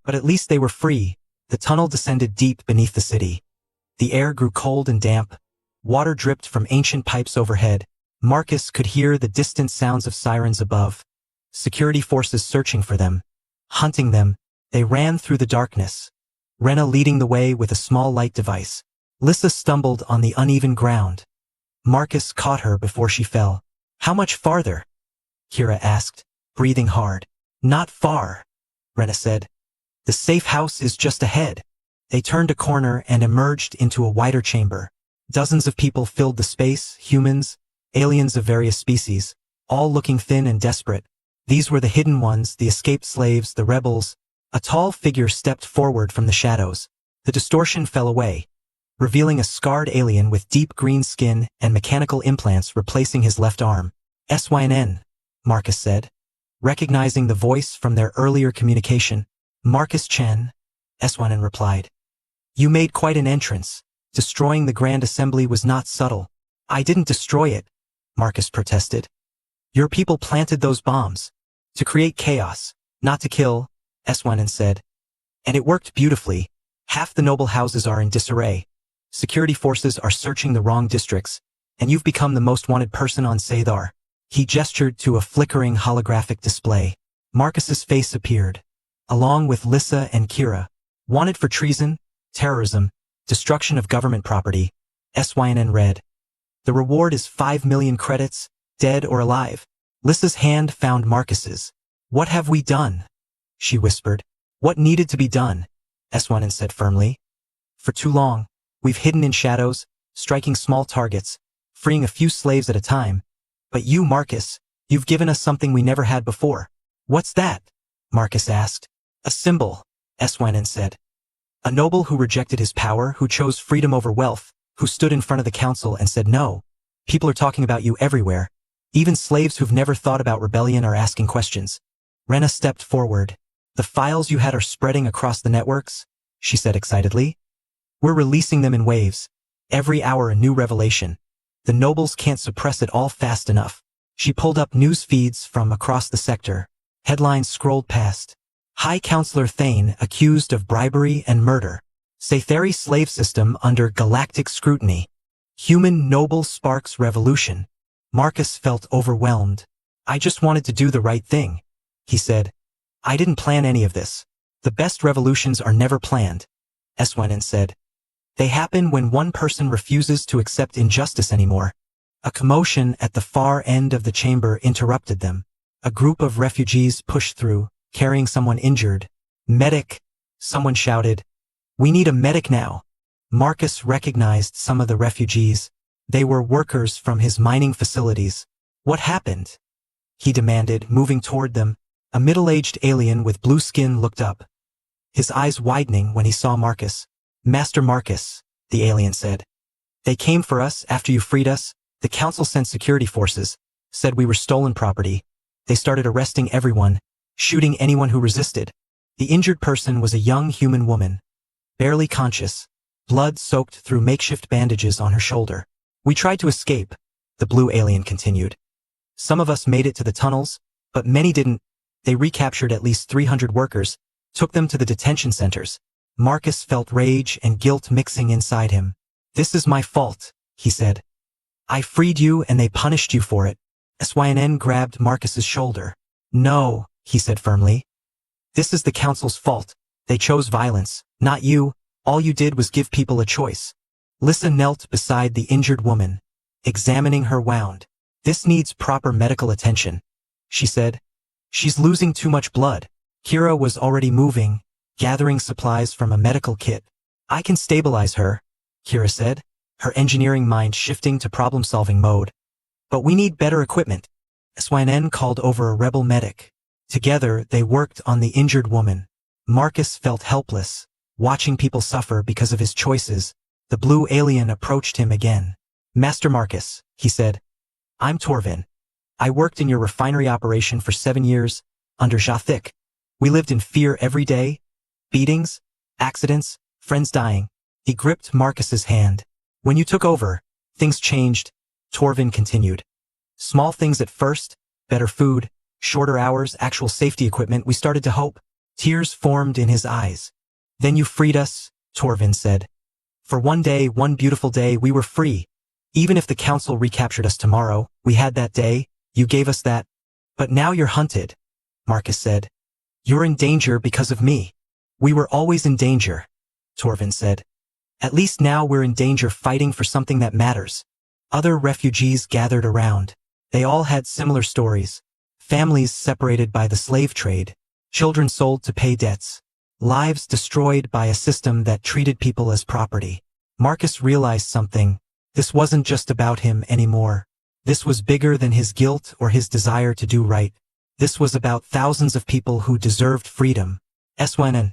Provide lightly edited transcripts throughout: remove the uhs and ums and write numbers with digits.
But at least they were free. The tunnel descended deep beneath the city. The air grew cold and damp. Water dripped from ancient pipes overhead. Marcus could hear the distant sounds of sirens above. Security forces searching for them. Hunting them, they ran through the darkness. Rena leading the way with a small light device. Lissa stumbled on the uneven ground. Marcus caught her before she fell. "How much farther?" Kira asked, breathing hard. "Not far," Rena said. "The safe house is just ahead." They turned a corner and emerged into a wider chamber. Dozens of people filled the space, humans, aliens of various species, all looking thin and desperate. These were the hidden ones, the escaped slaves, the rebels. A tall figure stepped forward from the shadows. The distortion fell away, revealing a scarred alien with deep green skin and mechanical implants replacing his left arm. "SYNN," Marcus said, recognizing the voice from their earlier communication. "Marcus Chen," SYNN replied. "You made quite an entrance. Destroying the Grand Assembly was not subtle." "I didn't destroy it," Marcus protested. "Your people planted those bombs. To create chaos, not to kill," SYNN said. "And it worked beautifully. Half the noble houses are in disarray. Security forces are searching the wrong districts, and you've become the most wanted person on Sathar." He gestured to a flickering holographic display. Marcus's face appeared, along with Lissa and Kira. "Wanted for treason, terrorism, destruction of government property," SYNN read. "The reward is 5 million credits, dead or alive." Lissa's hand found Marcus's. "What have we done?" she whispered. "What needed to be done?" SYNN said firmly. "For too long, we've hidden in shadows, striking small targets, freeing a few slaves at a time. But you, Marcus, you've given us something we never had before." "What's that?" Marcus asked. "A symbol," SYNN said. "A noble who rejected his power, who chose freedom over wealth, who stood in front of the council and said no. People are talking about you everywhere. Even slaves who've never thought about rebellion are asking questions." Rena stepped forward. "The files you had are spreading across the networks," she said excitedly. "We're releasing them in waves. Every hour a new revelation. The nobles can't suppress it all fast enough." She pulled up news feeds from across the sector. Headlines scrolled past. "High Counselor Thane accused of bribery and murder. Sathari slave system under galactic scrutiny. Human noble sparks revolution." Marcus felt overwhelmed. "I just wanted to do the right thing," he said. "I didn't plan any of this. The best revolutions are never planned," SYNN said. "They happen when one person refuses to accept injustice anymore." A commotion at the far end of the chamber interrupted them. A group of refugees pushed through, carrying someone injured. "Medic!" someone shouted. "We need a medic now." Marcus recognized some of the refugees. They were workers from his mining facilities. "What happened?" he demanded, moving toward them. A middle-aged alien with blue skin looked up, his eyes widening when he saw Marcus. "Master Marcus," the alien said. "They came for us after you freed us. The council sent security forces, said we were stolen property. They started arresting everyone, shooting anyone who resisted." The injured person was a young human woman, barely conscious, blood soaked through makeshift bandages on her shoulder. "We tried to escape," the blue alien continued. "Some of us made it to the tunnels, but many didn't. They recaptured at least 300 workers, took them to the detention centers." Marcus felt rage and guilt mixing inside him. "This is my fault," he said. "I freed you and they punished you for it." SYNN grabbed Marcus's shoulder. "No," he said firmly. "This is the council's fault. They chose violence, not you. All you did was give people a choice." Lissa knelt beside the injured woman, examining her wound. "This needs proper medical attention," she said. "She's losing too much blood." Kira was already moving, gathering supplies from a medical kit. "I can stabilize her," Kira said, her engineering mind shifting to problem-solving mode. "But we need better equipment." SYNN called over a rebel medic. Together, they worked on the injured woman. Marcus felt helpless, watching people suffer because of his choices. The blue alien approached him again. "Master Marcus," he said. "I'm Torvin. I worked in your refinery operation for 7 years, under Jathik. We lived in fear every day. Beatings, accidents, friends dying." He gripped Marcus's hand. "When you took over, things changed," Torvin continued. "Small things at first, better food, shorter hours, actual safety equipment. We started to hope. Tears formed in his eyes. Then you freed us, Torvin said. For one day, one beautiful day, we were free. Even if the council recaptured us tomorrow, we had that day, you gave us that. But now you're hunted, Marcus said. You're in danger because of me. We were always in danger, Torvin said. At least now we're in danger fighting for something that matters. Other refugees gathered around. They all had similar stories. Families separated by the slave trade. Children sold to pay debts. Lives destroyed by a system that treated people as property. Marcus realized something. This wasn't just about him anymore. This was bigger than his guilt or his desire to do right. This was about thousands of people who deserved freedom. Eswanen,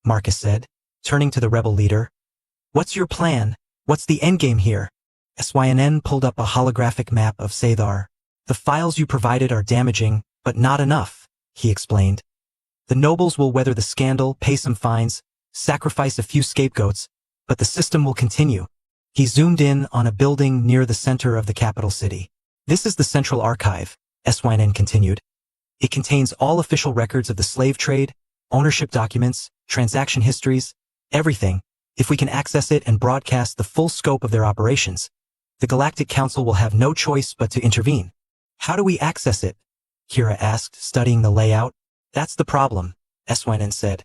Marcus said, turning to the rebel leader. What's your plan? What's the endgame here? Eswanen pulled up a holographic map of Sathar. The files you provided are damaging, but not enough, he explained. The nobles will weather the scandal, pay some fines, sacrifice a few scapegoats, but the system will continue. He zoomed in on a building near the center of the capital city. This is the Central Archive, Eswanen continued. It contains all official records of the slave trade, ownership documents, transaction histories, everything. If we can access it and broadcast the full scope of their operations, the Galactic Council will have no choice but to intervene. How do we access it? Kira asked, studying the layout. That's the problem, Eswanen said.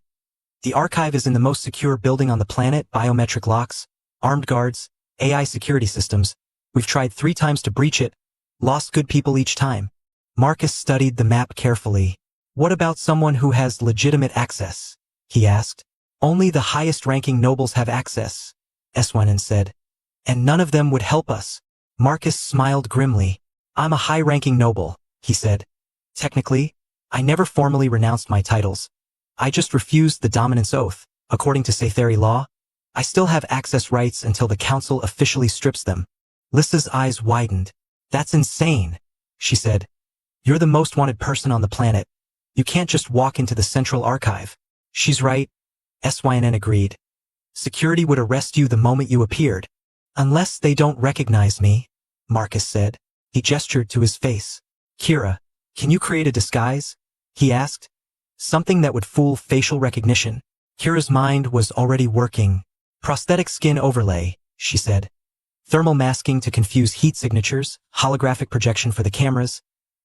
The archive is in the most secure building on the planet, biometric locks, armed guards, AI security systems. We've tried 3 times to breach it, lost good people each time. Marcus studied the map carefully. What about someone who has legitimate access? He asked. Only the highest-ranking nobles have access, Eswanen said. And none of them would help us. Marcus smiled grimly. I'm a high-ranking noble, he said. Technically, I never formally renounced my titles. I just refused the dominance oath. According to Sathari law, I still have access rights until the council officially strips them. Lissa's eyes widened. That's insane, she said. You're the most wanted person on the planet. You can't just walk into the Central Archive. She's right, Eswanen agreed. Security would arrest you the moment you appeared. Unless they don't recognize me, Marcus said. He gestured to his face. Kira, can you create a disguise? He asked. Something that would fool facial recognition. Kira's mind was already working. Prosthetic skin overlay, she said. Thermal masking to confuse heat signatures, holographic projection for the cameras.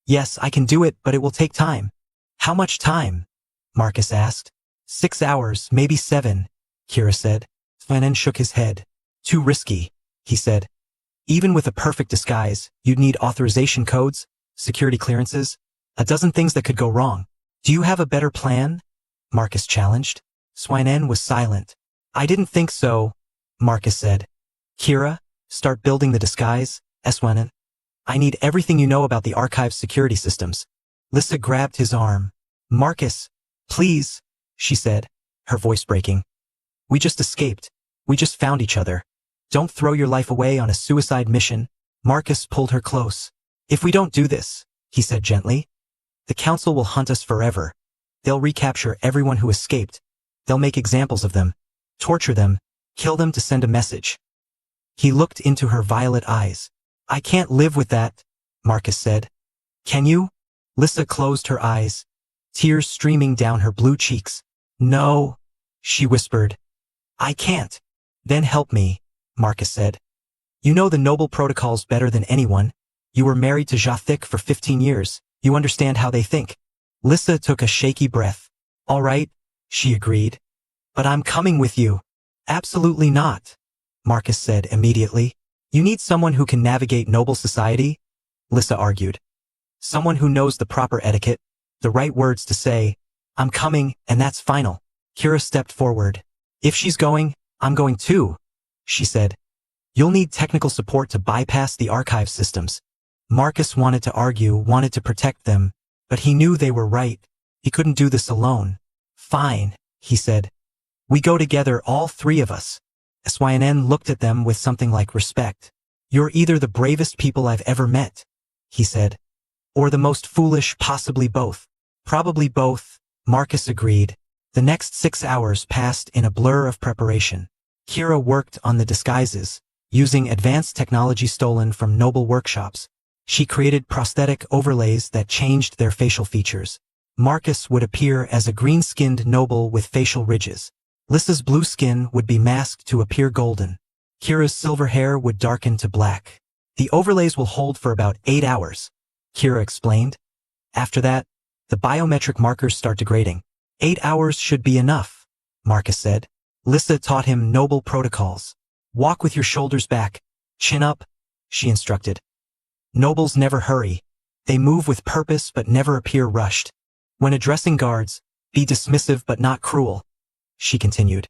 Yes, I can do it, but it will take time. How much time? Marcus asked. 6 hours, maybe 7, Kira said. Eswanen shook his head. Too risky, he said. Even with a perfect disguise, you'd need authorization codes, security clearances, a dozen things that could go wrong. Do you have a better plan? Marcus challenged. Eswanen was silent. I didn't think so, Marcus said. Kira, start building the disguise, Eswanen. I need everything you know about the archive's security systems. Lissa grabbed his arm. Marcus, please, she said, her voice breaking. We just escaped. We just found each other. Don't throw your life away on a suicide mission. Marcus pulled her close. If we don't do this, he said gently, the council will hunt us forever. They'll recapture everyone who escaped. They'll make examples of them, torture them, kill them to send a message. He looked into her violet eyes. I can't live with that, Marcus said. Can you? Lissa closed her eyes, tears streaming down her blue cheeks. No, she whispered. I can't. Then help me, Marcus said. You know the noble protocols better than anyone. You were married to Jathic for 15 years. You understand how they think. Lissa took a shaky breath. All right, she agreed. But I'm coming with you. Absolutely not, Marcus said immediately. You need someone who can navigate noble society, Lissa argued. Someone who knows the proper etiquette, the right words to say. I'm coming, and that's final. Kira stepped forward. If she's going, I'm going too, she said. You'll need technical support to bypass the archive systems. Marcus wanted to argue, wanted to protect them, but he knew they were right. He couldn't do this alone. Fine, he said. We go together, all 3 of us. Eswanen looked at them with something like respect. You're either the bravest people I've ever met, he said, or the most foolish, possibly both. Probably both, Marcus agreed. The next 6 hours passed in a blur of preparation. Kira worked on the disguises, using advanced technology stolen from noble workshops. She created prosthetic overlays that changed their facial features. Marcus would appear as a green-skinned noble with facial ridges. Lissa's blue skin would be masked to appear golden. Kira's silver hair would darken to black. The overlays will hold for about 8 hours, Kira explained. After that, the biometric markers start degrading. 8 hours should be enough, Marcus said. Lissa taught him noble protocols. Walk with your shoulders back, chin up, she instructed. Nobles never hurry. They move with purpose but never appear rushed. When addressing guards, be dismissive but not cruel, she continued.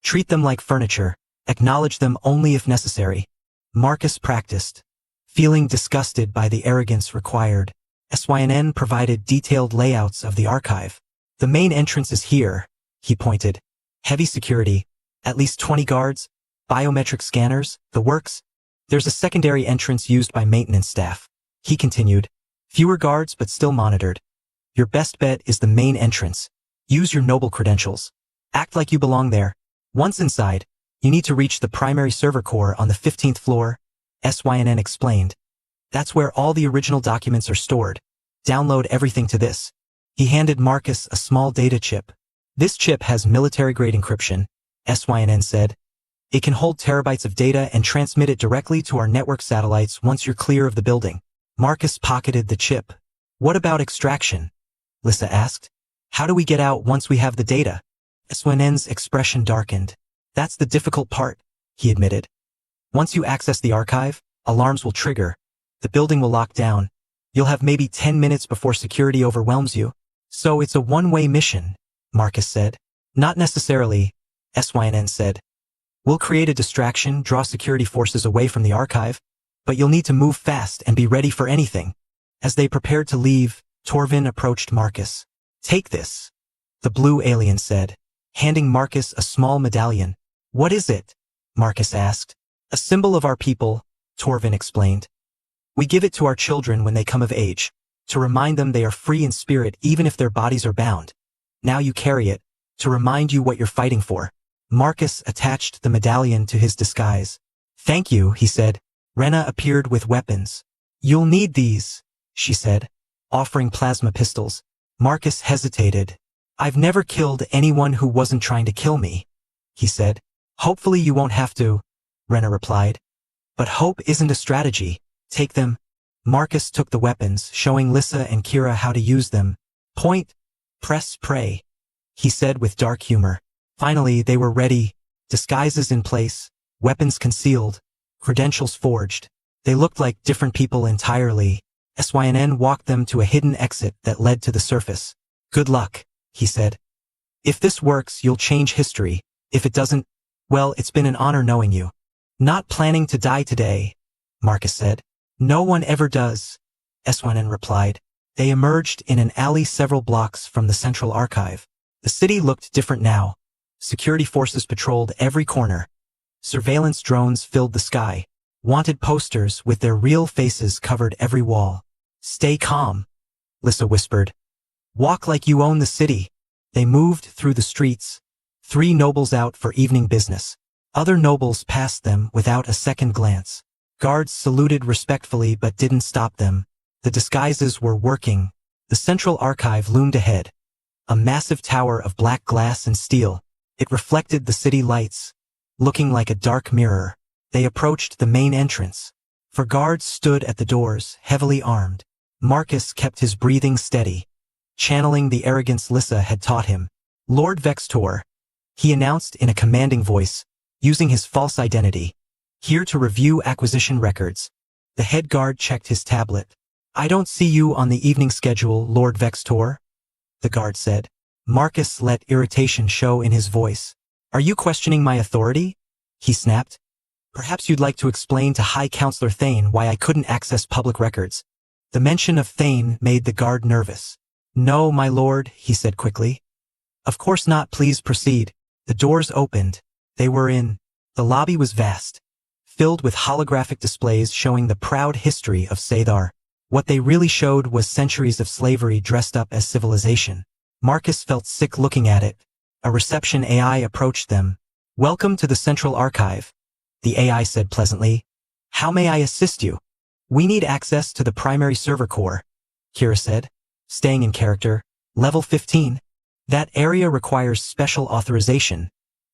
Treat them like furniture, acknowledge them only if necessary. Marcus practiced. Feeling disgusted by the arrogance required, SYNN provided detailed layouts of the archive. The main entrance is here, he pointed. Heavy security, at least 20 guards, biometric scanners, the works. There's a secondary entrance used by maintenance staff, he continued. Fewer guards but still monitored. Your best bet is the main entrance. Use your noble credentials. Act like you belong there. Once inside, you need to reach the primary server core on the 15th floor, SYNN explained. That's where all the original documents are stored. Download everything to this. He handed Marcus a small data chip. This chip has military-grade encryption, SYNN said. It can hold terabytes of data and transmit it directly to our network satellites once you're clear of the building. Marcus pocketed the chip. What about extraction? Lissa asked. How do we get out once we have the data? SYNN's expression darkened. That's the difficult part, he admitted. Once you access the archive, alarms will trigger. The building will lock down. You'll have maybe 10 minutes before security overwhelms you. So it's a one-way mission, Marcus said. Not necessarily, SYNN said. We'll create a distraction, draw security forces away from the archive, but you'll need to move fast and be ready for anything. As they prepared to leave, Torvin approached Marcus. Take this, the blue alien said, handing Marcus a small medallion. What is it? Marcus asked. A symbol of our people, Torvin explained. We give it to our children when they come of age, to remind them they are free in spirit even if their bodies are bound. Now you carry it, to remind you what you're fighting for. Marcus attached the medallion to his disguise. Thank you, he said. Rena appeared with weapons. You'll need these, she said, offering plasma pistols. Marcus hesitated. I've never killed anyone who wasn't trying to kill me, he said. Hopefully you won't have to, Rena replied. But hope isn't a strategy. Take them. Marcus took the weapons, showing Lissa and Kira how to use them. Point, press, pray, he said with dark humor. Finally, they were ready, disguises in place, weapons concealed, credentials forged. They looked like different people entirely. SYNN walked them to a hidden exit that led to the surface. Good luck, he said. If this works, you'll change history. If it doesn't, well, it's been an honor knowing you. Not planning to die today, Marcus said. No one ever does, SYNN replied. They emerged in an alley several blocks from the central archive. The city looked different now. Security forces patrolled every corner. Surveillance drones filled the sky. Wanted posters with their real faces covered every wall. Stay calm, Lissa whispered. Walk like you own the city. They moved through the streets. 3 nobles out for evening business. Other nobles passed them without a second glance. Guards saluted respectfully but didn't stop them. The disguises were working. The central archive loomed ahead. A massive tower of black glass and steel. It reflected the city lights, looking like a dark mirror. They approached the main entrance. 4 guards stood at the doors, heavily armed. Marcus kept his breathing steady, channeling the arrogance Lissa had taught him. Lord Vextor, he announced in a commanding voice, using his false identity. Here to review acquisition records. The head guard checked his tablet. I don't see you on the evening schedule, Lord Vextor, the guard said. Marcus let irritation show in his voice. Are you questioning my authority? He snapped. Perhaps you'd like to explain to High Counselor Thane why I couldn't access public records. The mention of Thane made the guard nervous. No, my lord, he said quickly. Of course not, please proceed. The doors opened. They were in. The lobby was vast, filled with holographic displays showing the proud history of Sathar. What they really showed was centuries of slavery dressed up as civilization. Marcus felt sick looking at it. A reception AI approached them. Welcome to the Central Archive, the AI said pleasantly. How may I assist you? We need access to the primary server core, Kira said, staying in character. Level 15. That area requires special authorization,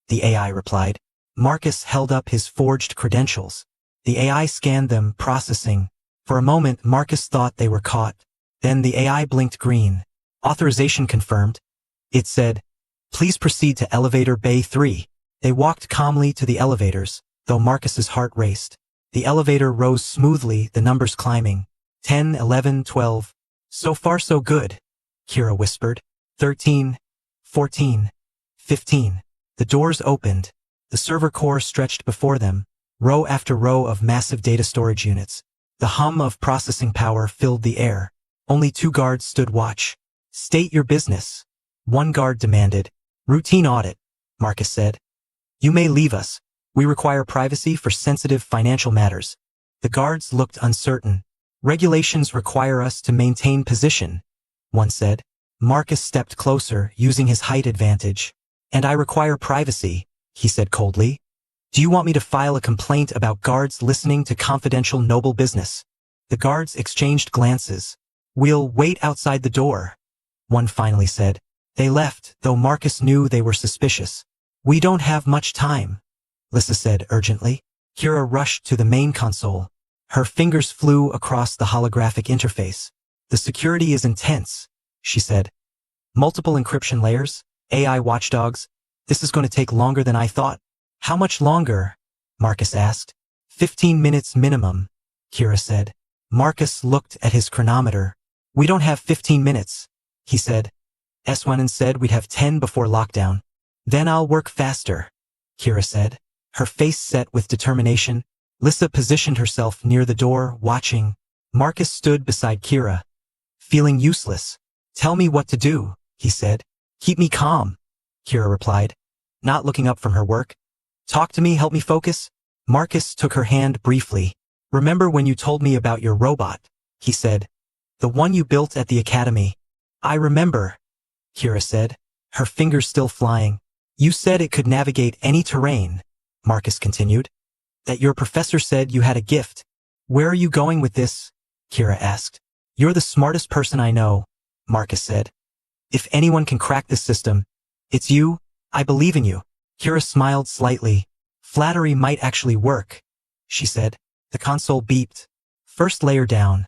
the AI replied. Marcus held up his forged credentials. The AI scanned them, processing. For a moment, Marcus thought they were caught. Then the AI blinked green. Authorization confirmed. It said, "Please proceed to elevator bay 3. They walked calmly to the elevators, though Marcus's heart raced. The elevator rose smoothly, the numbers climbing. 10, 11, 12. So far so good, Kira whispered. 13, 14, 15. The doors opened. The server core stretched before them, row after row of massive data storage units. The hum of processing power filled the air. Only 2 guards stood watch. State your business, one guard demanded. Routine audit, Marcus said. You may leave us. We require privacy for sensitive financial matters. The guards looked uncertain. Regulations require us to maintain position, one said. Marcus stepped closer, using his height advantage. And I require privacy, he said coldly. Do you want me to file a complaint about guards listening to confidential noble business? The guards exchanged glances. We'll wait outside the door, one finally said. They left, though Marcus knew they were suspicious. We don't have much time, Lissa said urgently. Kira rushed to the main console. Her fingers flew across the holographic interface. The security is intense, she said. Multiple encryption layers, AI watchdogs. This is going to take longer than I thought. How much longer? Marcus asked. 15 minutes minimum, Kira said. Marcus looked at his chronometer. We don't have 15 minutes, he said. Eswanan said we'd have 10 before lockdown. Then I'll work faster, Kira said. Her face set with determination. Lissa positioned herself near the door, watching. Marcus stood beside Kira, feeling useless. Tell me what to do, he said. Keep me calm, Kira replied, not looking up from her work. Talk to me, help me focus. Marcus took her hand briefly. Remember when you told me about your robot, he said. The one you built at the academy. I remember, Kira said, her fingers still flying. You said it could navigate any terrain, Marcus continued. That your professor said you had a gift. Where are you going with this? Kira asked. You're the smartest person I know, Marcus said. If anyone can crack this system, it's you. I believe in you. Kira smiled slightly. Flattery might actually work, she said. The console beeped. First layer down,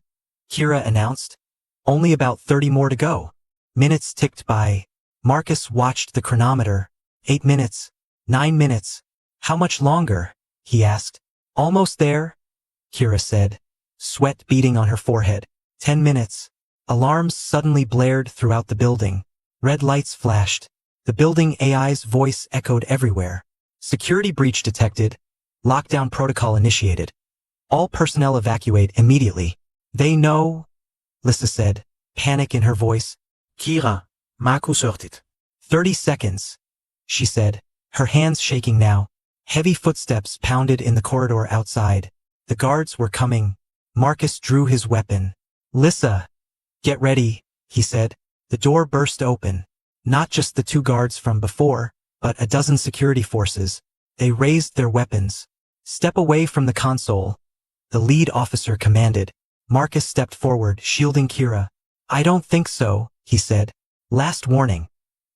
Kira announced. Only about 30 more to go. Minutes ticked by. Marcus watched the chronometer. 8 minutes. 9 minutes. How much longer? He asked. Almost there, Kira said, sweat beading on her forehead. 10 minutes. Alarms suddenly blared throughout the building. Red lights flashed. The building AI's voice echoed everywhere. Security breach detected. Lockdown protocol initiated. All personnel evacuate immediately. They know, Lissa said, panic in her voice. Kira, maak hoe zorgt dit? 30 seconds, she said, her hands shaking now. Heavy footsteps pounded in the corridor outside. The guards were coming. Marcus drew his weapon. Lissa, get ready, he said. The door burst open. Not just the 2 guards from before, but a dozen security forces. They raised their weapons. Step away from the console, the lead officer commanded. Marcus stepped forward, shielding Kira. I don't think so, he said. Last warning,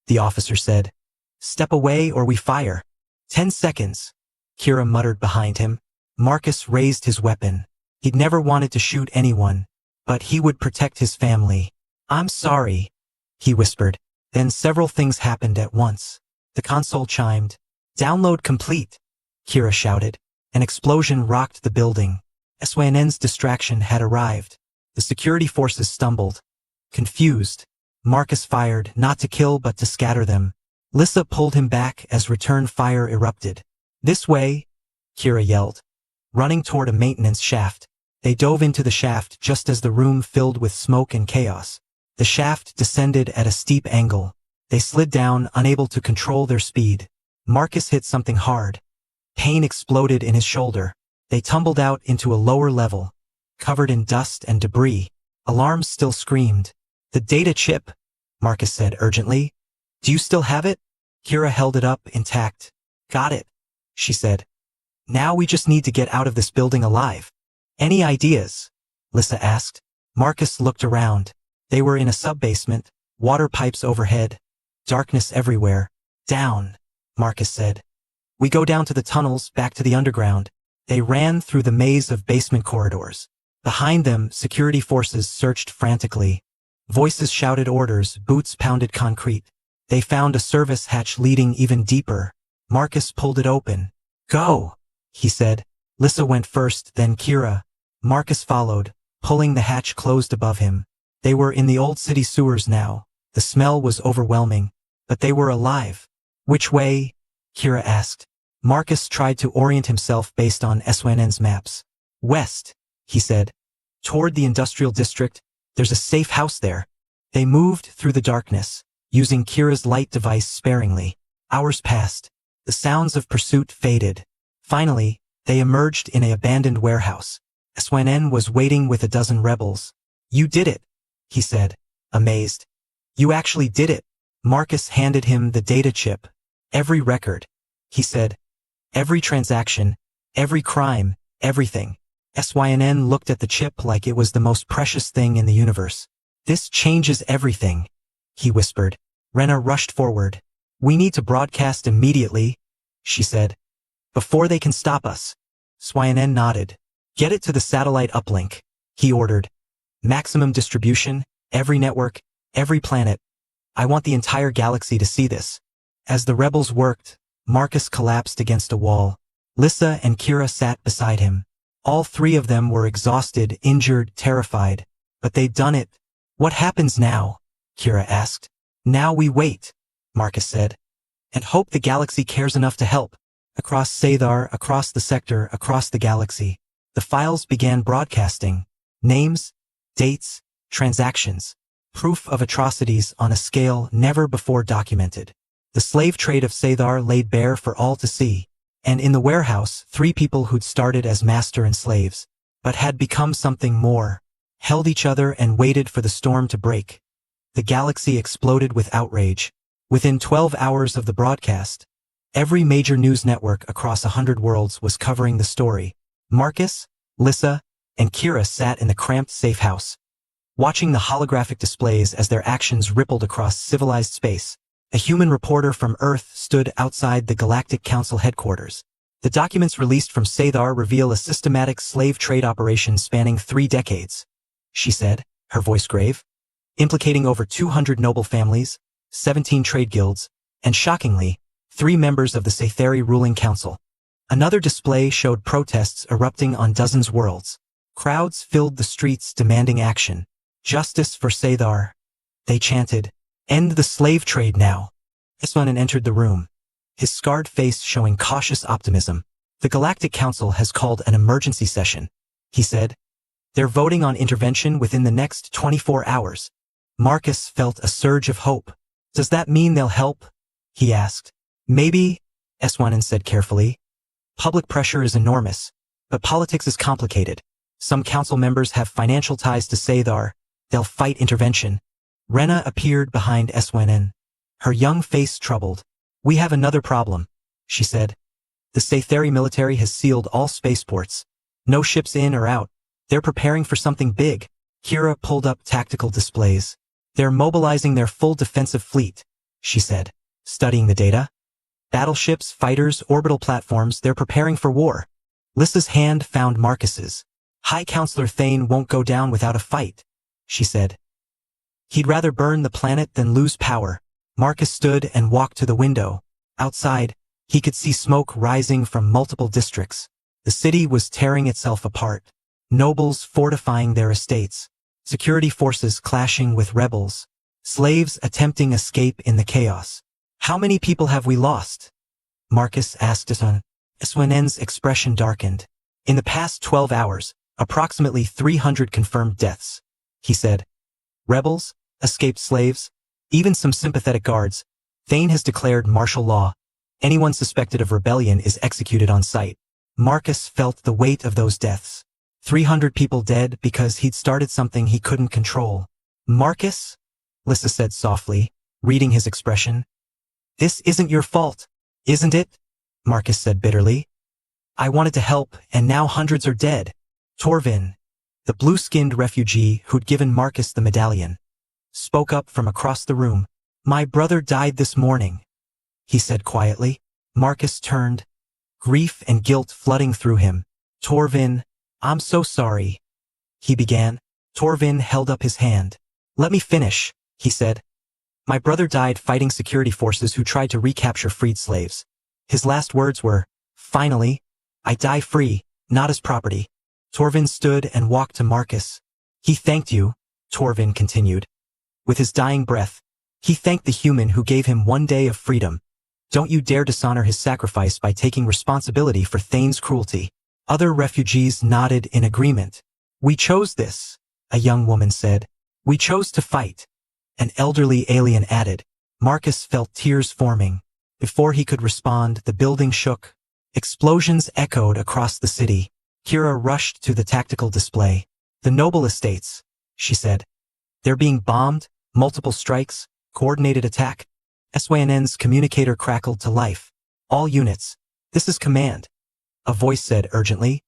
the officer said. Step away or we fire. 10 seconds, Kira muttered behind him. Marcus raised his weapon. He'd never wanted to shoot anyone, but he would protect his family. I'm sorry, he whispered. Then several things happened at once. The console chimed. Download complete, Kira shouted. An explosion rocked the building. Eswanen's distraction had arrived. The security forces stumbled. Confused, Marcus fired, not to kill but to scatter them. Lissa pulled him back as return fire erupted. This way, Kira yelled. Running toward a maintenance shaft. They dove into the shaft just as the room filled with smoke and chaos. The shaft descended at a steep angle. They slid down, unable to control their speed. Marcus hit something hard. Pain exploded in his shoulder. They tumbled out into a lower level, covered in dust and debris. Alarms still screamed. The data chip, Marcus said urgently. Do you still have it? Kira held it up, intact. Got it, she said. Now we just need to get out of this building alive. Any ideas? Lissa asked. Marcus looked around. They were in a sub-basement, Water pipes overhead. Darkness everywhere. Down, Marcus said. We go down to the tunnels, back to the underground. They ran through the maze of basement corridors. Behind them, security forces searched frantically. Voices shouted orders, boots pounded concrete. They found a service hatch leading even deeper. Marcus pulled it open. Go, he said. Lissa went first, then Kira. Marcus followed, pulling the hatch closed above him. They were in the old city sewers now. The smell was overwhelming, but they were alive. Which way? Kira asked. Marcus tried to orient himself based on SYN's maps. West, he said. Toward the industrial district, there's a safe house there. They moved through the darkness, using Kira's light device sparingly. Hours passed. The sounds of pursuit faded. Finally, they emerged in an abandoned warehouse. SYN was waiting with a dozen rebels. You did it, he said, amazed. You actually did it. Marcus handed him the data chip. Every record, he said. Every transaction, every crime, everything. SYN looked at the chip like it was the most precious thing in the universe. This changes everything, he whispered. Rena rushed forward. We need to broadcast immediately, she said. Before they can stop us. SYN nodded. Get it to the satellite uplink, he ordered. Maximum distribution, every network, every planet. I want the entire galaxy to see this. As the rebels worked, Marcus collapsed against a wall. Lissa and Kira sat beside him. All three of them were exhausted, injured, terrified. But they'd done it. What happens now? Kira asked. Now we wait, Marcus said. And hope the galaxy cares enough to help. Across Sathar, across the sector, across the galaxy. The files began broadcasting. Names, dates, transactions. Proof of atrocities on a scale never before documented. The slave trade of Sathar laid bare for all to see. And in the warehouse, 3 people who'd started as master and slaves, but had become something more, held each other and waited for the storm to break. The galaxy exploded with outrage. Within 12 hours of the broadcast, every major news network across 100 worlds was covering the story. Marcus, Lissa, and Kira sat in the cramped safe house, watching the holographic displays as their actions rippled across civilized space. A human reporter from Earth stood outside the Galactic Council headquarters. The documents released from Sathar reveal a systematic slave trade operation spanning 3 decades, she said, her voice grave, implicating over 200 noble families, 17 trade guilds, and shockingly, 3 members of the Sathari ruling council. Another display showed protests erupting on dozens of worlds. Crowds filled the streets demanding action. Justice for Sathar, they chanted. End the slave trade now. SYN entered the room, his scarred face showing cautious optimism. The Galactic Council has called an emergency session, he said. They're voting on intervention within the next 24 hours. Marcus felt a surge of hope. Does that mean they'll help? He asked. Maybe, SYN said carefully. Public pressure is enormous, but politics is complicated. Some council members have financial ties to Sathar. They'll fight intervention. Rena appeared behind SYN, her young face troubled. We have another problem, she said. The Sathari military has sealed all spaceports. No ships in or out. They're preparing for something big. Kira pulled up tactical displays. They're mobilizing their full defensive fleet, she said, studying the data. Battleships, fighters, orbital platforms, they're preparing for war. Lissa's hand found Marcus's. High Counselor Thane won't go down without a fight, she said. He'd rather burn the planet than lose power. Marcus stood and walked to the window. Outside, he could see smoke rising from multiple districts. The city was tearing itself apart. Nobles fortifying their estates. Security forces clashing with rebels. Slaves attempting escape in the chaos. How many people have we lost? Marcus asked SYN. SYN's expression darkened. In the past 12 hours, approximately 300 confirmed deaths, he said. Rebels, escaped slaves, even some sympathetic guards. Thane has declared martial law. Anyone suspected of rebellion is executed on sight. Marcus felt the weight of those deaths. 300 people dead because he'd started something he couldn't control. Marcus? Lissa said softly, reading his expression. This isn't your fault, isn't it? Marcus said bitterly. I wanted to help, and now hundreds are dead. Torvin, the blue-skinned refugee who'd given Marcus the medallion, spoke up from across the room. My brother died this morning, he said quietly. Marcus turned, grief and guilt flooding through him. Torvin, I'm so sorry, he began. Torvin held up his hand. Let me finish, he said. My brother died fighting security forces who tried to recapture freed slaves. His last words were, finally, I die free, not as property. Torvin stood and walked to Marcus. He thanked you, Torvin continued. With his dying breath, he thanked the human who gave him 1 day of freedom. Don't you dare dishonor his sacrifice by taking responsibility for Thane's cruelty. Other refugees nodded in agreement. We chose this, a young woman said. We chose to fight. An elderly alien added. Marcus felt tears forming. Before he could respond, the building shook. Explosions echoed across the city. Kira rushed to the tactical display. The noble estates, she said. They're being bombed, multiple strikes, coordinated attack. SYNN's communicator crackled to life. All units, this is command. A voice said urgently.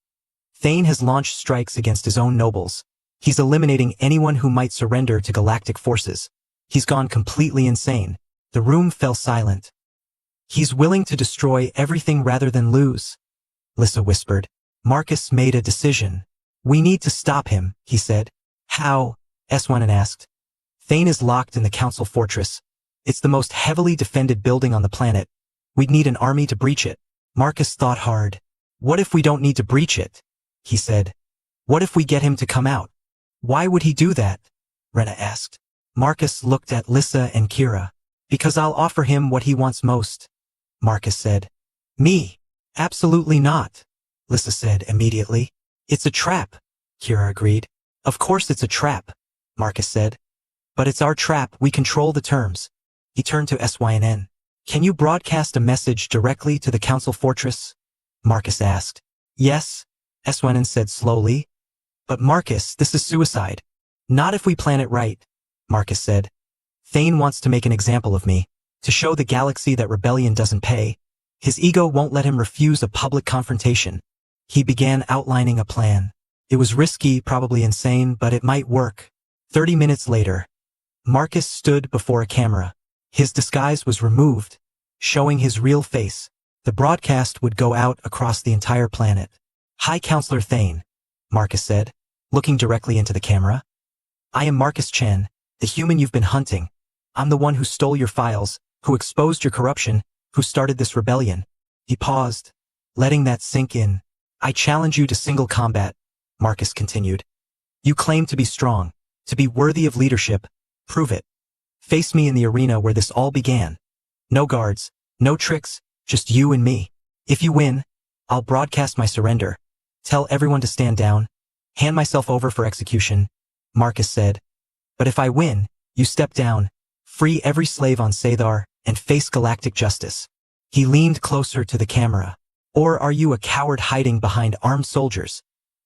Thane has launched strikes against his own nobles. He's eliminating anyone who might surrender to galactic forces. He's gone completely insane. The room fell silent. He's willing to destroy everything rather than lose, Lissa whispered. Marcus made a decision. We need to stop him, he said. How? Eswanen asked. Thane is locked in the council fortress. It's the most heavily defended building on the planet. We'd need an army to breach it. Marcus thought hard. What if we don't need to breach it? He said. What if we get him to come out? Why would he do that? Rena asked. Marcus looked at Lissa and Kira. Because I'll offer him what he wants most, Marcus said. Me? Absolutely not, Lissa said immediately. It's a trap, Kira agreed. Of course it's a trap, Marcus said. But it's our trap, we control the terms. He turned to SYNN. Can you broadcast a message directly to the council fortress? Marcus asked. Yes, SYNN said slowly. But Marcus, this is suicide. Not if we plan it right, Marcus said. Thane wants to make an example of me, to show the galaxy that rebellion doesn't pay. His ego won't let him refuse a public confrontation. He began outlining a plan. It was risky, probably insane, but it might work. 30 minutes later, Marcus stood before a camera. His disguise was removed, showing his real face. The broadcast would go out across the entire planet. High Counselor Thane, Marcus said, looking directly into the camera. I am Marcus Chen, the human you've been hunting. I'm the one who stole your files, who exposed your corruption, who started this rebellion. He paused, letting that sink in. I challenge you to single combat, Marcus continued. You claim to be strong, to be worthy of leadership. Prove it. Face me in the arena where this all began. No guards, no tricks, just you and me. If you win, I'll broadcast my surrender. Tell everyone to stand down. Hand myself over for execution, Marcus said. But if I win, you step down, free every slave on Sathar, and face galactic justice. He leaned closer to the camera. Or are you a coward hiding behind armed soldiers?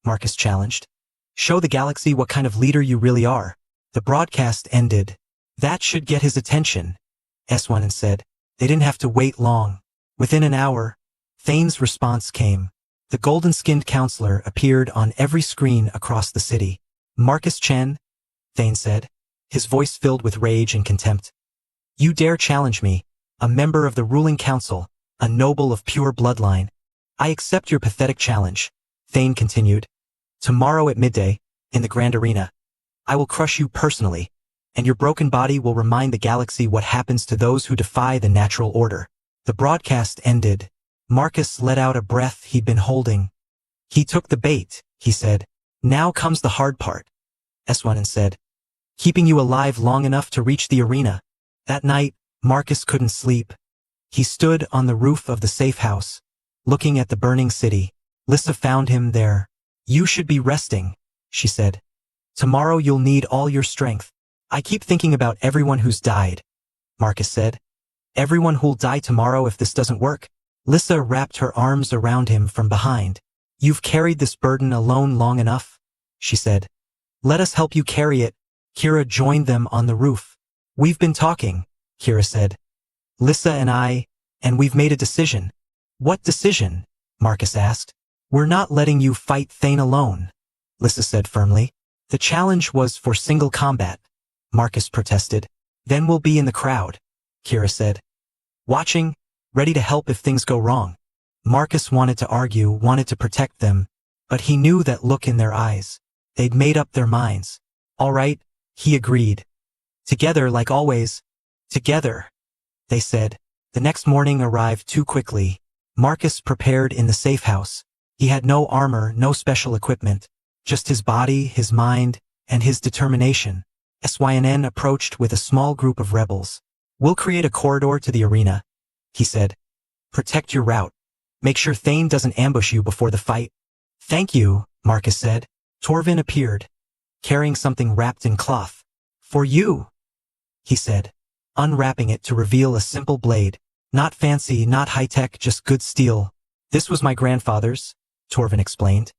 Marcus challenged. Show the galaxy what kind of leader you really are. The broadcast ended. That should get his attention, Eswanen said. They didn't have to wait long. Within an hour, Thane's response came. The golden-skinned counselor appeared on every screen across the city. Marcus Chen, Thane said, his voice filled with rage and contempt. You dare challenge me, a member of the ruling council, a noble of pure bloodline. I accept your pathetic challenge, Thane continued. Tomorrow at midday, in the Grand Arena, I will crush you personally, and your broken body will remind the galaxy what happens to those who defy the natural order. The broadcast ended. Marcus let out a breath he'd been holding. He took the bait, he said. Now comes the hard part, Eswanen said. Keeping you alive long enough to reach the arena. That night, Marcus couldn't sleep. He stood on the roof of the safe house, looking at the burning city. Lissa found him there. You should be resting, she said. Tomorrow you'll need all your strength. I keep thinking about everyone who's died, Marcus said. Everyone who'll die tomorrow if this doesn't work. Lissa wrapped her arms around him from behind. You've carried this burden alone long enough, she said. Let us help you carry it. Kira joined them on the roof. We've been talking, Kira said. Lissa and we've made a decision. What decision? Marcus asked. We're not letting you fight Thane alone, Lissa said firmly. The challenge was for single combat, Marcus protested. Then we'll be in the crowd, Kira said. Watching, ready to help if things go wrong. Marcus wanted to argue, wanted to protect them, but he knew that look in their eyes. They'd made up their minds. All right, he agreed. Together like always. Together, they said. The next morning arrived too quickly. Marcus prepared in the safe house. He had no armor, no special equipment, just his body, his mind, and his determination. SYNN approached with a small group of rebels. We'll create a corridor to the arena, he said. Protect your route. Make sure Thane doesn't ambush you before the fight. Thank you, Marcus said. Torvin appeared, carrying something wrapped in cloth. For you, he said, unwrapping it to reveal a simple blade. Not fancy, not high-tech, just good steel. This was my grandfather's, Torvin explained.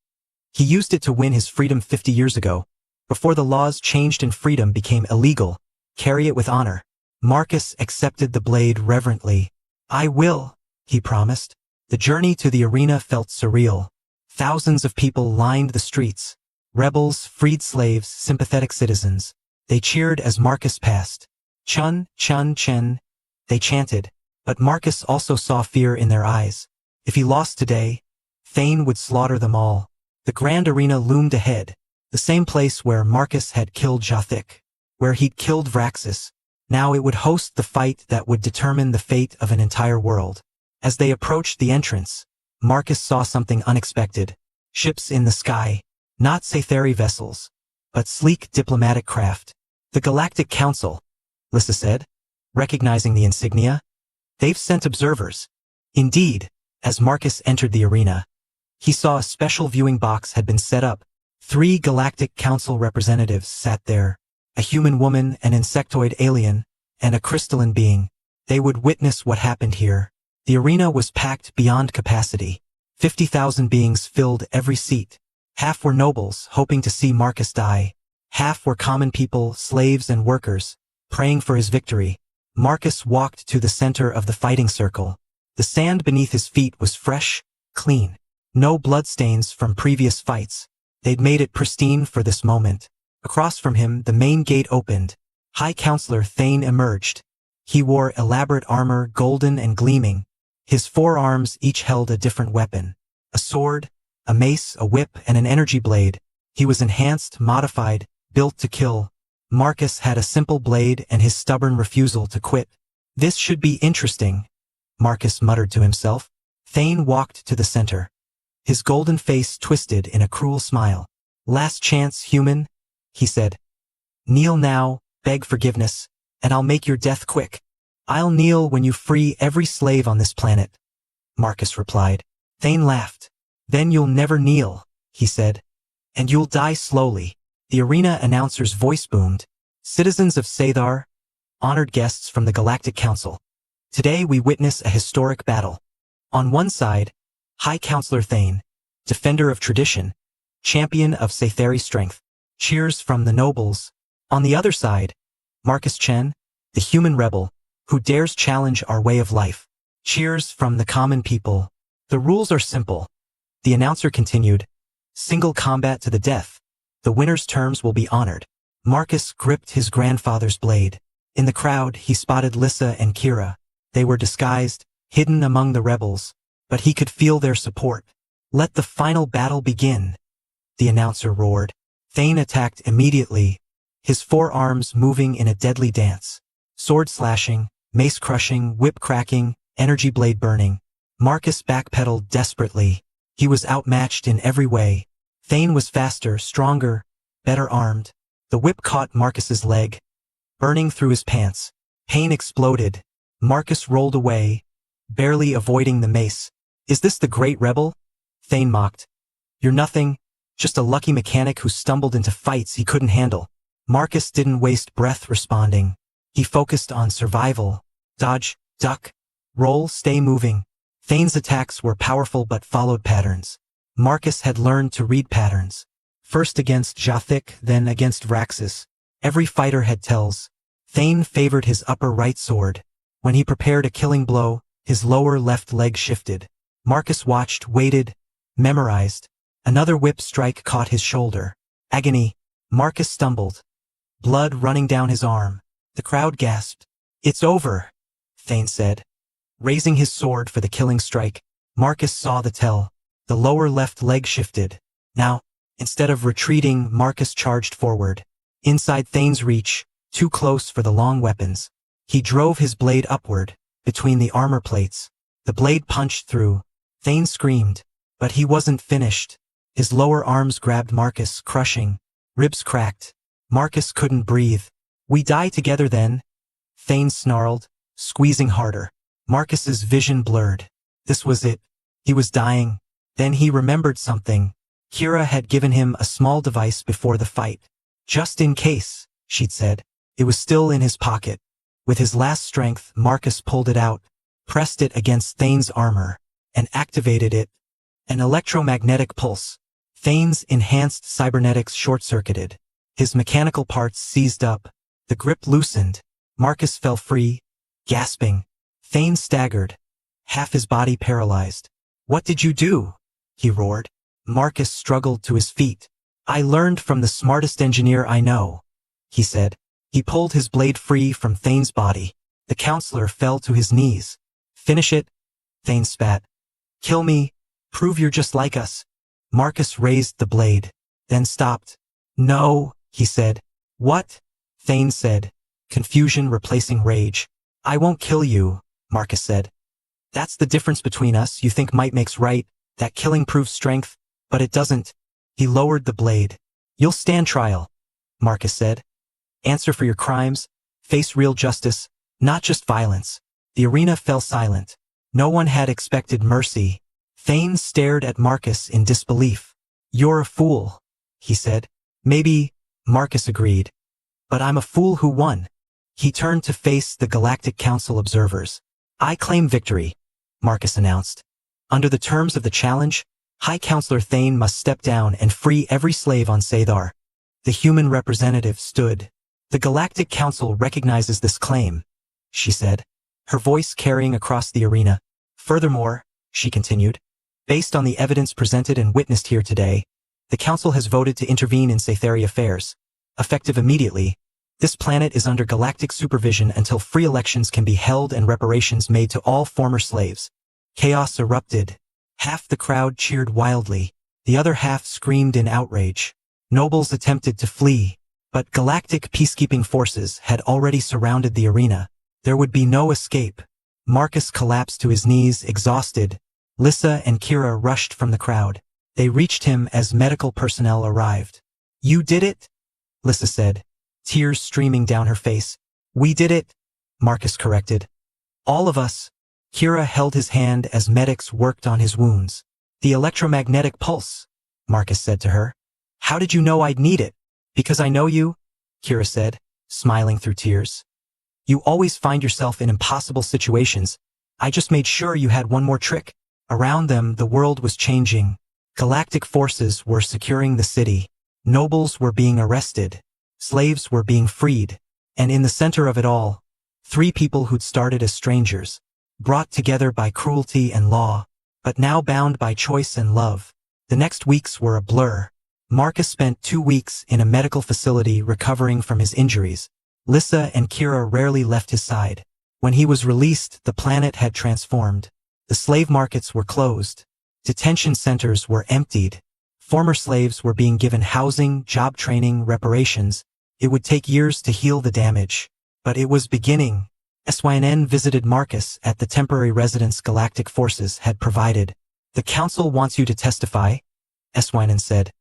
He used it to win his freedom 50 years ago, before the laws changed and freedom became illegal. Carry it with honor. Marcus accepted the blade reverently. I will, he promised. The journey to the arena felt surreal. Thousands of people lined the streets. Rebels, freed slaves, sympathetic citizens. They cheered as Marcus passed. Chun, Chun, Chen, they chanted. But Marcus also saw fear in their eyes. If he lost today, Thane would slaughter them all. The grand arena loomed ahead, the same place where Marcus had killed Jathic, where he'd killed Vraxis. Now it would host the fight that would determine the fate of an entire world. As they approached the entrance, Marcus saw something unexpected. Ships in the sky, not Scytheri vessels, but sleek diplomatic craft. The Galactic Council, Lissa said, recognizing the insignia. They've sent observers. Indeed, as Marcus entered the arena, he saw a special viewing box had been set up. 3 Galactic Council representatives sat there, a human woman, an insectoid alien, and a crystalline being. They would witness what happened here. The arena was packed beyond capacity. 50,000 beings filled every seat. Half were nobles, hoping to see Marcus die. Half were common people, slaves and workers, praying for his victory. Marcus walked to the center of the fighting circle. The sand beneath his feet was fresh, clean. No bloodstains from previous fights. They'd made it pristine for this moment. Across from him, the main gate opened. High Counselor Thane emerged. He wore elaborate armor, golden and gleaming. His 4 arms each held a different weapon. A sword, a mace, a whip, and an energy blade. He was enhanced, modified, built to kill. Marcus had a simple blade and his stubborn refusal to quit. This should be interesting, Marcus muttered to himself. Thane walked to the center. His golden face twisted in a cruel smile. Last chance, human, he said. Kneel now, beg forgiveness, and I'll make your death quick. I'll kneel when you free every slave on this planet, Marcus replied. Thane laughed. Then you'll never kneel, he said. And you'll die slowly. The arena announcer's voice boomed. Citizens of Sathar, honored guests from the Galactic Council. Today we witness a historic battle. On one side, High Counselor Thane, defender of tradition, champion of Scytheri strength. Cheers from the nobles. On the other side, Marcus Chen, the human rebel, who dares challenge our way of life. Cheers from the common people. The rules are simple. The announcer continued. Single combat to the death. The winner's terms will be honored. Marcus gripped his grandfather's blade. In the crowd, he spotted Lissa and Kira. They were disguised, hidden among the rebels, but he could feel their support. Let the final battle begin, the announcer roared. Thane attacked immediately, his 4 arms moving in a deadly dance. Sword slashing, mace crushing, whip cracking, energy blade burning. Marcus backpedaled desperately. He was outmatched in every way. Thane was faster, stronger, better armed. The whip caught Marcus's leg, burning through his pants. Pain exploded. Marcus rolled away, barely avoiding the mace. Is this the great rebel? Thane mocked. You're nothing, just a lucky mechanic who stumbled into fights he couldn't handle. Marcus didn't waste breath responding. He focused on survival. Dodge, duck, roll, stay moving. Thane's attacks were powerful but followed patterns. Marcus had learned to read patterns. First against Jathic, then against Vraxis. Every fighter had tells. Thane favored his upper right sword. When he prepared a killing blow, his lower left leg shifted. Marcus watched, waited, memorized. Another whip strike caught his shoulder. Agony. Marcus stumbled. blood running down his arm. The crowd gasped. "It's over," Thane said. Raising his sword for the killing strike, Marcus saw the tell. The lower left leg shifted. Now, instead of retreating, Marcus charged forward. Inside Thane's reach, too close for the long weapons. He drove his blade upward, between the armor plates. The blade punched through. Thane screamed, but he wasn't finished. His lower arms grabbed Marcus, crushing. Ribs cracked. Marcus couldn't breathe. "We die together then," Thane snarled, squeezing harder. Marcus's vision blurred. This was it. He was dying. Then he remembered something. Kira had given him a small device before the fight. "Just in case," she'd said. It was still in his pocket. With his last strength, Marcus pulled it out, pressed it against Thane's armor, and activated it. An electromagnetic pulse. Thane's enhanced cybernetics short-circuited. His mechanical parts seized up. The grip loosened. Marcus fell free, gasping. Thane staggered, half his body paralyzed. "What did you do?" he roared. Marcus struggled to his feet. "I learned from the smartest engineer I know," he said. He pulled his blade free from Thane's body. The counselor fell to his knees. "Finish it," Thane spat. "Kill me. Prove you're just like us." Marcus raised the blade, then stopped. "No," he said. "What?" Thane said, confusion replacing rage. "I won't kill you," Marcus said. "That's the difference between us. You think might makes right, that killing proves strength, but it doesn't." He lowered the blade. "You'll stand trial," Marcus said. "Answer for your crimes, face real justice, not just violence." The arena fell silent. No one had expected mercy. Thane stared at Marcus in disbelief. "You're a fool," he said. "Maybe," Marcus agreed. "But I'm a fool who won." He turned to face the Galactic Council observers. "I claim victory," Marcus announced. "Under the terms of the challenge, High Counselor Thane must step down and free every slave on Sathar." The human representative stood. "The Galactic Council recognizes this claim," she said, her voice carrying across the arena. "Furthermore," she continued, "based on the evidence presented and witnessed here today, the Council has voted to intervene in Sathari affairs. Effective immediately, this planet is under galactic supervision until free elections can be held and reparations made to all former slaves." Chaos erupted. Half the crowd cheered wildly. The other half screamed in outrage. Nobles attempted to flee, but galactic peacekeeping forces had already surrounded the arena. There would be no escape. Marcus collapsed to his knees, exhausted. Lissa and Kira rushed from the crowd. They reached him as medical personnel arrived. "You did it?" Lissa said, tears streaming down her face. "We did it," Marcus corrected. "All of us." Kira held his hand as medics worked on his wounds. "The electromagnetic pulse," Marcus said to her. "How did you know I'd need it?" "Because I know you," Kira said, smiling through tears. "You always find yourself in impossible situations. I just made sure you had one more trick." Around them, the world was changing. Galactic forces were securing the city. Nobles were being arrested. Slaves were being freed. And in the center of it all, 3 people who'd started as strangers, brought together by cruelty and law, but now bound by choice and love. The next weeks were a blur. Marcus spent 2 weeks in a medical facility recovering from his injuries. Lissa and Kira rarely left his side. When he was released, the planet had transformed. The slave markets were closed. Detention centers were emptied. Former slaves were being given housing, job training, reparations. It would take years to heal the damage, but it was beginning. SYNN visited Marcus at the temporary residence Galactic Forces had provided. "The Council wants you to testify," SYNN said.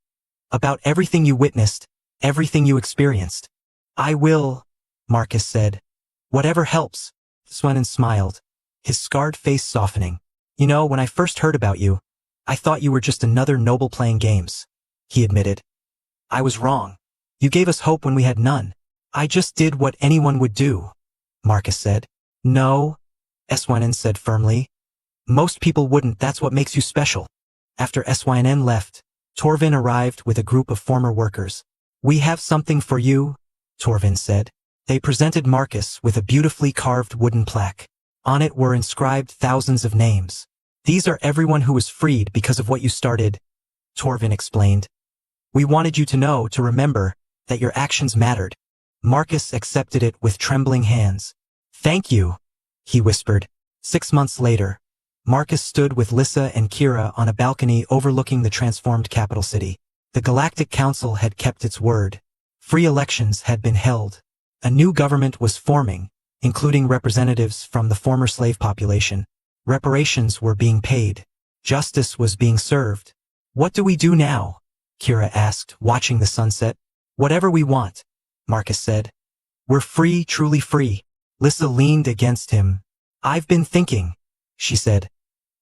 "About everything you witnessed, everything you experienced." "I will," Marcus said. "Whatever helps." SYNN smiled, his scarred face softening. "You know, when I first heard about you, I thought you were just another noble playing games," he admitted. "I was wrong. You gave us hope when we had none. I just did what anyone would do," Marcus said. "No," SYNN said firmly. "Most people wouldn't. That's what makes you special." After SYNN left, Torvin arrived with a group of former workers. "We have something for you," Torvin said. They presented Marcus with a beautifully carved wooden plaque. On it were inscribed thousands of names. "These are everyone who was freed because of what you started," Torvin explained. "We wanted you to know, to remember, that your actions mattered." Marcus accepted it with trembling hands. "Thank you," he whispered. 6 months later, Marcus stood with Lissa and Kira on a balcony overlooking the transformed capital city. The Galactic Council had kept its word. Free elections had been held. A new government was forming, including representatives from the former slave population. Reparations were being paid. Justice was being served. "What do we do now?" Kira asked, watching the sunset. "Whatever we want," Marcus said. "We're free, truly free." Lissa leaned against him. "I've been thinking," she said.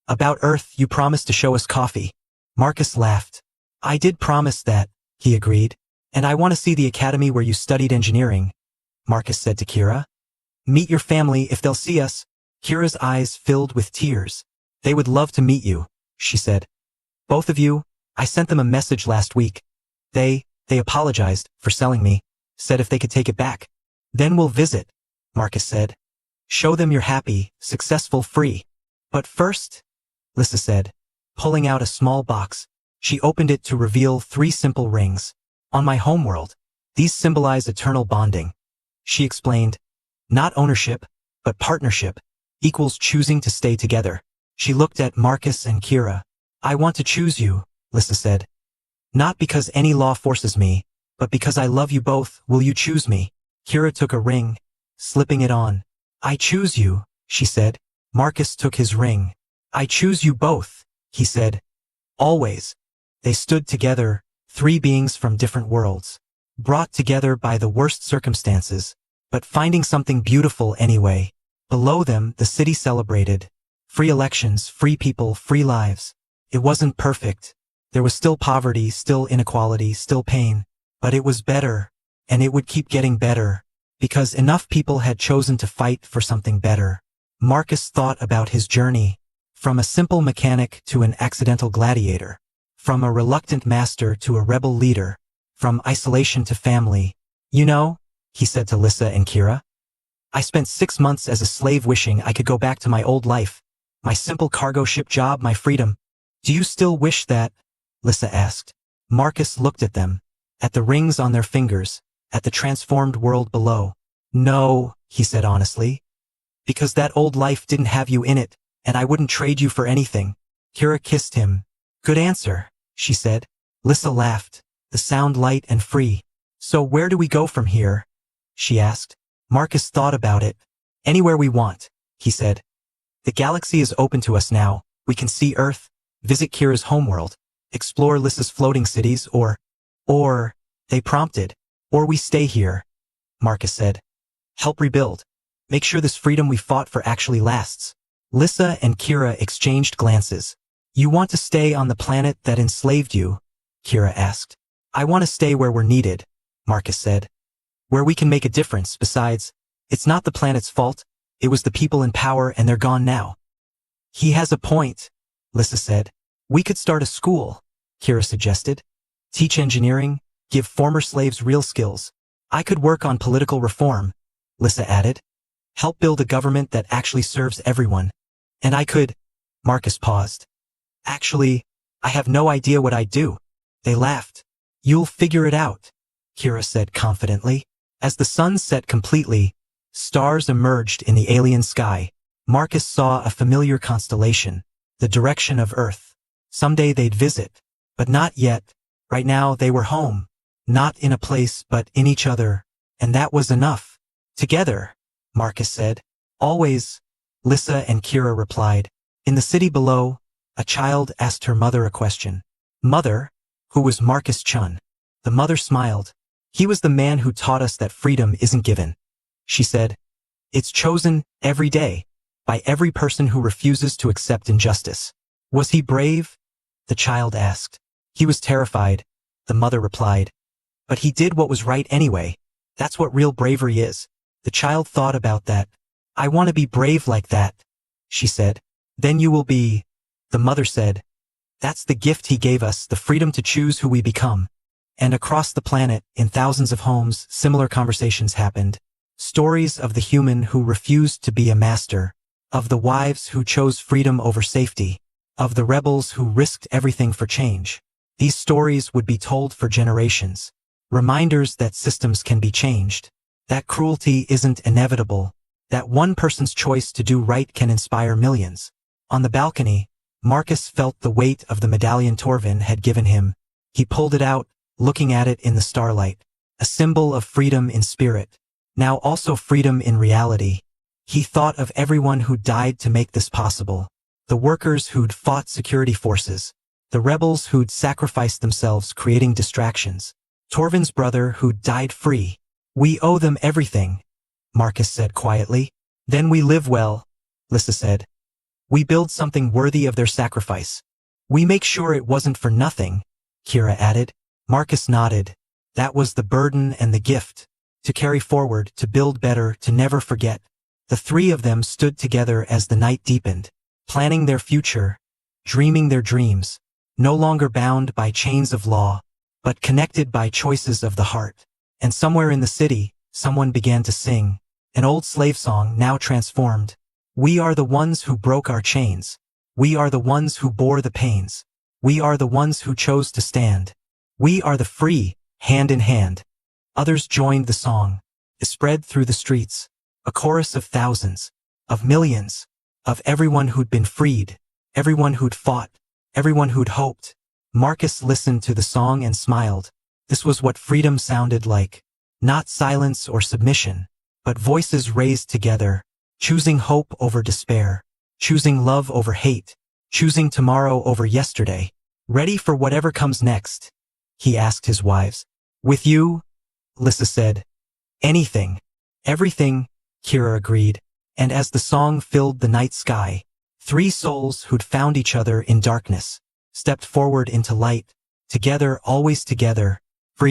"About Earth. You promised to show us coffee." Marcus laughed. "I did promise that," he agreed. "And I want to see the academy where you studied engineering," Marcus said to Kira. "Meet your family if they'll see us." Kira's eyes filled with tears. "They would love to meet you," she said. "Both of you, I sent them a message last week. They apologized for selling me, said if they could take it back. Then we'll visit," Marcus said. "Show them you're happy, successful, free." "But first," Lissa said, pulling out a small box. She opened it to reveal 3 simple rings. "On my homeworld, these symbolize eternal bonding," she explained. "Not ownership, but partnership, equals choosing to stay together." She looked at Marcus and Kira. "I want to choose you," Lissa said. "Not because any law forces me, but because I love you both. Will you choose me?" Kira took a ring, slipping it on. "I choose you," she said. Marcus took his ring. "I choose you both," he said. "Always." They stood together, 3 beings from different worlds, brought together by the worst circumstances, but finding something beautiful anyway. Below them, the city celebrated. Free elections, free people, free lives. It wasn't perfect. There was still poverty, still inequality, still pain. But it was better, and it would keep getting better, because enough people had chosen to fight for something better. Marcus thought about his journey, from a simple mechanic to an accidental gladiator, from a reluctant master to a rebel leader, from isolation to family. "You know," he said to Lissa and Kira, "I spent 6 months as a slave wishing I could go back to my old life, my simple cargo ship job, my freedom. Do you still wish that?" Lissa asked. Marcus looked at them, at the rings on their fingers, at the transformed world below. "No," he said honestly, "because that old life didn't have you in it, and I wouldn't trade you for anything." Kira kissed him. "Good answer," she said. Lissa laughed, the sound light and free. "So where do we go from here?" she asked. Marcus thought about it. "Anywhere we want," he said. "The galaxy is open to us now. We can see Earth, visit Kira's homeworld, explore Lissa's floating cities, or, they prompted, "Or we stay here," Marcus said. "Help rebuild. Make sure this freedom we fought for actually lasts." Lissa and Kira exchanged glances. "You want to stay on the planet that enslaved you?" Kira asked. "I want to stay where we're needed," Marcus said. "Where we can make a difference. Besides, it's not the planet's fault. It was the people in power, and they're gone now." "He has a point," Lissa said. "We could start a school," Kira suggested. "Teach engineering, give former slaves real skills. I could work on political reform," Lissa added. "Help build a government that actually serves everyone. And I could—" Marcus paused. "Actually, I have no idea what I'd do." They laughed. "You'll figure it out," Kira said confidently. As the sun set completely, stars emerged in the alien sky. Marcus saw a familiar constellation, the direction of Earth. Someday they'd visit, but not yet. Right now they were home, not in a place but in each other, and that was enough. "Together," Marcus said. "Always," Lissa and Kira replied. In the city below, a child asked her mother a question. "Mother," who was Marcus Chun. The mother smiled. "He was the man who taught us that freedom isn't given," she said. "It's chosen every day, by every person who refuses to accept injustice." "Was he brave?" the child asked. "He was terrified," the mother replied. "But he did what was right anyway. That's what real bravery is." The child thought about that. "I want to be brave like that," she said. "Then you will be," the mother said. "That's the gift he gave us, the freedom to choose who we become." And across the planet, in thousands of homes, similar conversations happened. Stories of the human who refused to be a master, of the wives who chose freedom over safety, of the rebels who risked everything for change. These stories would be told for generations. Reminders that systems can be changed, That cruelty isn't inevitable. That one person's choice to do right can inspire millions. On the balcony, Marcus felt the weight of the medallion Torvin had given him. He pulled it out, looking at it in the starlight. A symbol of freedom in spirit. Now also freedom in reality. He thought of everyone who died to make this possible. The workers who'd fought security forces. The rebels who'd sacrificed themselves creating distractions. Torvin's brother who'd died free. We owe them everything, Marcus said quietly. Then we live well, Lissa said. We build something worthy of their sacrifice. We make sure it wasn't for nothing, Kira added. Marcus nodded. That was the burden and the gift. To carry forward, to build better, to never forget. The three of them stood together as the night deepened, planning their future, dreaming their dreams, no longer bound by chains of law, but connected by choices of the heart. And somewhere in the city, someone began to sing, an old slave song now transformed. We are the ones who broke our chains. We are the ones who bore the pains. We are the ones who chose to stand. We are the free, hand in hand. Others joined the song. It spread through the streets, a chorus of thousands, of millions, of everyone who'd been freed, everyone who'd fought, everyone who'd hoped. Marcus listened to the song and smiled. This was what freedom sounded like. Not silence or submission, but voices raised together, choosing hope over despair, choosing love over hate, choosing tomorrow over yesterday. Ready for whatever comes next? He asked his wives. With you? Lissa said. Anything. Everything, Kira agreed. And as the song filled the night sky, three souls who'd found each other in darkness stepped forward into light, together, always together,